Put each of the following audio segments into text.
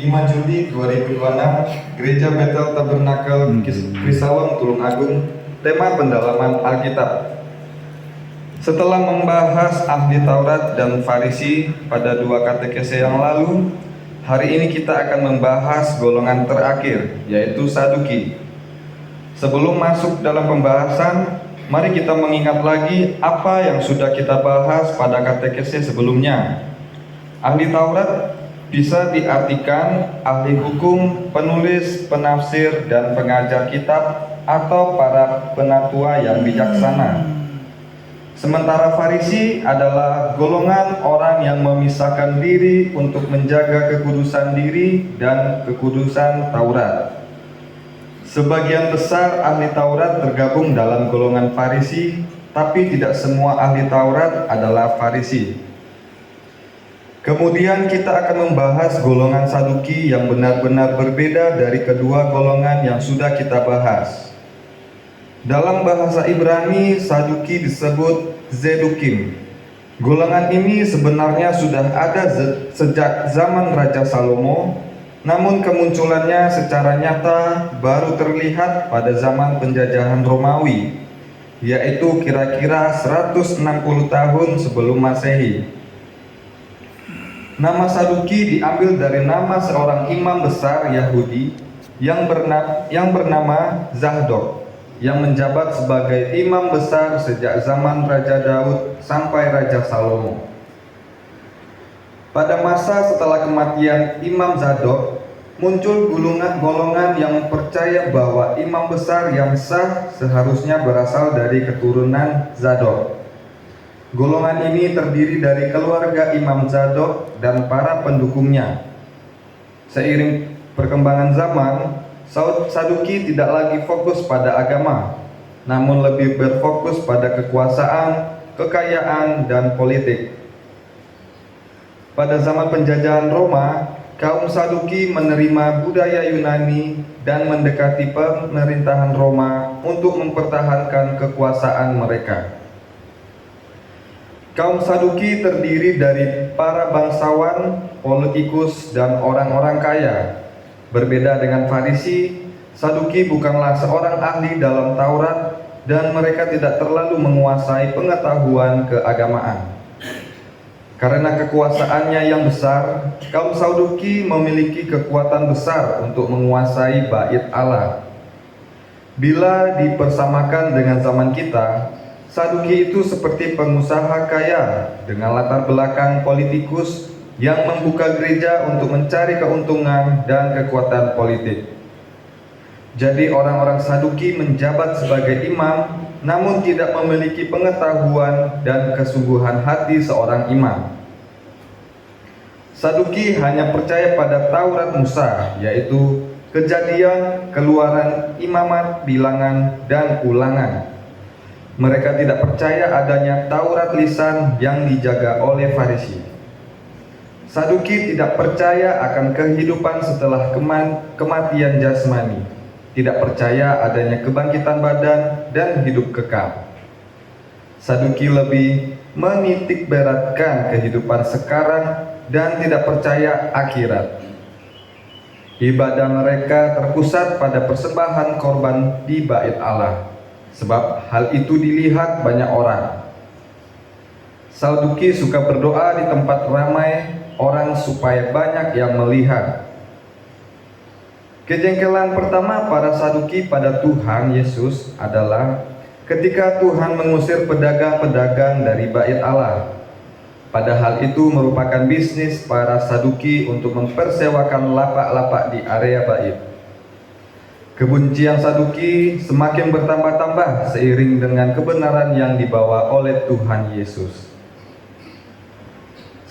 5 Juli 2026, Gereja Bethel Tabernakel Krisawang Tulung Agung. Tema pendalaman Alkitab. Setelah membahas ahli Taurat dan Farisi pada 2 katekese yang lalu, hari ini kita akan membahas golongan terakhir, yaitu Saduki. Sebelum masuk dalam pembahasan, mari kita mengingat lagi apa yang sudah kita bahas pada katekese sebelumnya. Ahli Taurat bisa diartikan ahli hukum, penulis, penafsir, dan pengajar kitab atau para penatua yang bijaksana. Sementara Farisi adalah golongan orang yang memisahkan diri untuk menjaga kekudusan diri dan kekudusan Taurat. Sebagian besar ahli Taurat tergabung dalam golongan Farisi, tapi tidak semua ahli Taurat adalah Farisi. Kemudian kita akan membahas golongan Saduki yang benar-benar berbeda dari kedua golongan yang sudah kita bahas. Dalam bahasa Ibrani, Saduki disebut Zedukim. Golongan ini sebenarnya sudah ada sejak zaman Raja Salomo, namun kemunculannya secara nyata baru terlihat pada zaman penjajahan Romawi, yaitu kira-kira 160 tahun sebelum Masehi. Nama Saduki diambil dari nama seorang imam besar Yahudi yang bernama Zadok, yang menjabat sebagai imam besar sejak zaman Raja Daud sampai Raja Salomo. Pada masa setelah kematian Imam Zadok, muncul golongan yang percaya bahwa imam besar yang sah seharusnya berasal dari keturunan Zadok. Golongan ini terdiri dari keluarga Imam Zadok dan para pendukungnya. Seiring perkembangan zaman, Saduki tidak lagi fokus pada agama, namun lebih berfokus pada kekuasaan, kekayaan, dan politik. Pada zaman penjajahan Roma, kaum Saduki menerima budaya Yunani dan mendekati pemerintahan Roma untuk mempertahankan kekuasaan mereka. Kaum Saduki terdiri dari para bangsawan, politikus, dan orang-orang kaya. Berbeda dengan Farisi, Saduki bukanlah seorang ahli dalam Taurat dan mereka tidak terlalu menguasai pengetahuan keagamaan. Karena kekuasaannya yang besar, kaum Saduki memiliki kekuatan besar untuk menguasai bait Allah. Bila dipersamakan dengan zaman kita, Saduki itu seperti pengusaha kaya dengan latar belakang politikus yang membuka gereja untuk mencari keuntungan dan kekuatan politik. Jadi orang-orang Saduki menjabat sebagai imam, namun tidak memiliki pengetahuan dan kesungguhan hati seorang imam. Saduki hanya percaya pada Taurat Musa, yaitu Kejadian, Keluaran, Imamat, Bilangan, dan Ulangan. Mereka tidak percaya adanya Taurat lisan yang dijaga oleh Farisi. Saduki tidak percaya akan kehidupan setelah kematian jasmani, tidak percaya adanya kebangkitan badan dan hidup kekal. Saduki lebih menitikberatkan kehidupan sekarang dan tidak percaya akhirat. Ibadah mereka terpusat pada persembahan korban di bait Allah, sebab hal itu dilihat banyak orang. Saduki suka berdoa di tempat ramai orang supaya banyak yang melihat. Kejengkelan pertama para Saduki pada Tuhan Yesus adalah ketika Tuhan mengusir pedagang-pedagang dari bait Allah. Padahal itu merupakan bisnis para Saduki untuk mempersewakan lapak-lapak di area bait. Kebencian Saduki semakin bertambah-tambah seiring dengan kebenaran yang dibawa oleh Tuhan Yesus.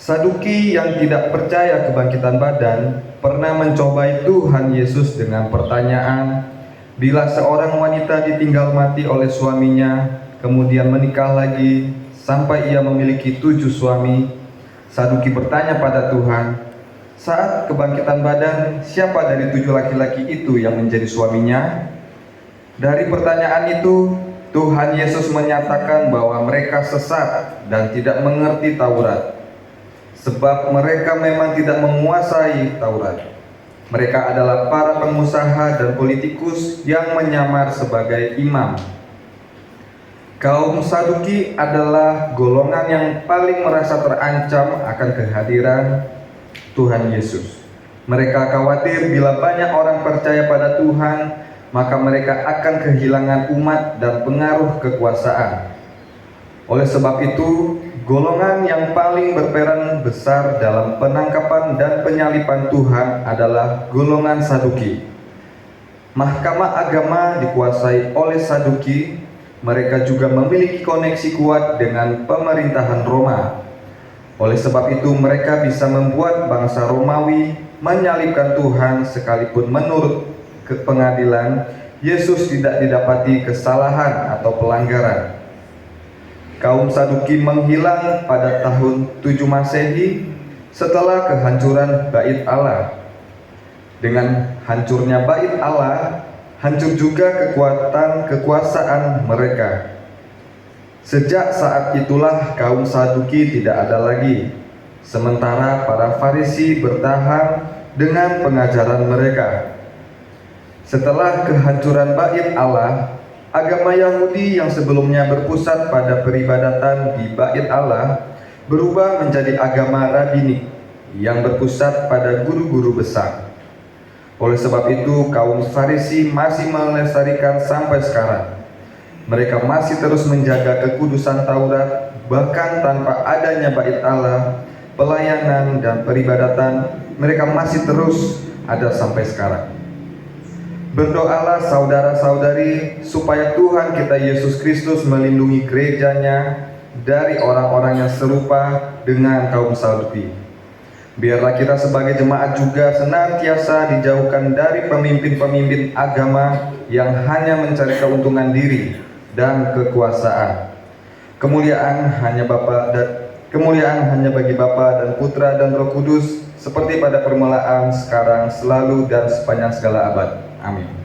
Saduki yang tidak percaya kebangkitan badan pernah mencobai Tuhan Yesus dengan pertanyaan, bila seorang wanita ditinggal mati oleh suaminya, kemudian menikah lagi sampai ia memiliki 7 suami, Saduki bertanya pada Tuhan, saat kebangkitan badan, siapa dari 7 laki-laki itu yang menjadi suaminya? Dari pertanyaan itu, Tuhan Yesus menyatakan bahwa mereka sesat dan tidak mengerti Taurat, sebab mereka memang tidak menguasai Taurat. Mereka adalah para pengusaha dan politikus yang menyamar sebagai imam. Kaum Saduki adalah golongan yang paling merasa terancam akan kehadiran Tuhan Yesus. Mereka khawatir bila banyak orang percaya pada Tuhan, maka mereka akan kehilangan umat dan pengaruh kekuasaan. Oleh sebab itu, golongan yang paling berperan besar dalam penangkapan dan penyaliban Tuhan adalah golongan Saduki. Mahkamah agama dikuasai oleh Saduki. Mereka juga memiliki koneksi kuat dengan pemerintahan Roma. Oleh sebab itu, mereka bisa membuat bangsa Romawi menyalibkan Tuhan, sekalipun menurut pengadilan Yesus tidak didapati kesalahan atau pelanggaran. Kaum Saduki menghilang pada tahun 7 Masehi setelah kehancuran Bait Allah. Dengan hancurnya Bait Allah, hancur juga kekuasaan mereka. Sejak saat itulah kaum Saduki tidak ada lagi, sementara para Farisi bertahan dengan pengajaran mereka. Setelah kehancuran Bait Allah, agama Yahudi yang sebelumnya berpusat pada peribadatan di Bait Allah berubah menjadi agama rabbinik yang berpusat pada guru-guru besar. Oleh sebab itu, kaum Farisi masih melestarikan sampai sekarang. Mereka masih terus menjaga kekudusan Taurat, bahkan tanpa adanya Bait Allah, pelayanan dan peribadatan mereka masih terus ada sampai sekarang. Berdoalah saudara-saudari supaya Tuhan kita Yesus Kristus melindungi gerejanya dari orang-orang yang serupa dengan kaum Saduki. Biarlah kita sebagai jemaat juga senantiasa dijauhkan dari pemimpin-pemimpin agama yang hanya mencari keuntungan diri dan kekuasaan. Kemuliaan hanya bagi Bapa dan Putra dan Roh Kudus, seperti pada permulaan, sekarang, selalu, dan sepanjang segala abad. Amin.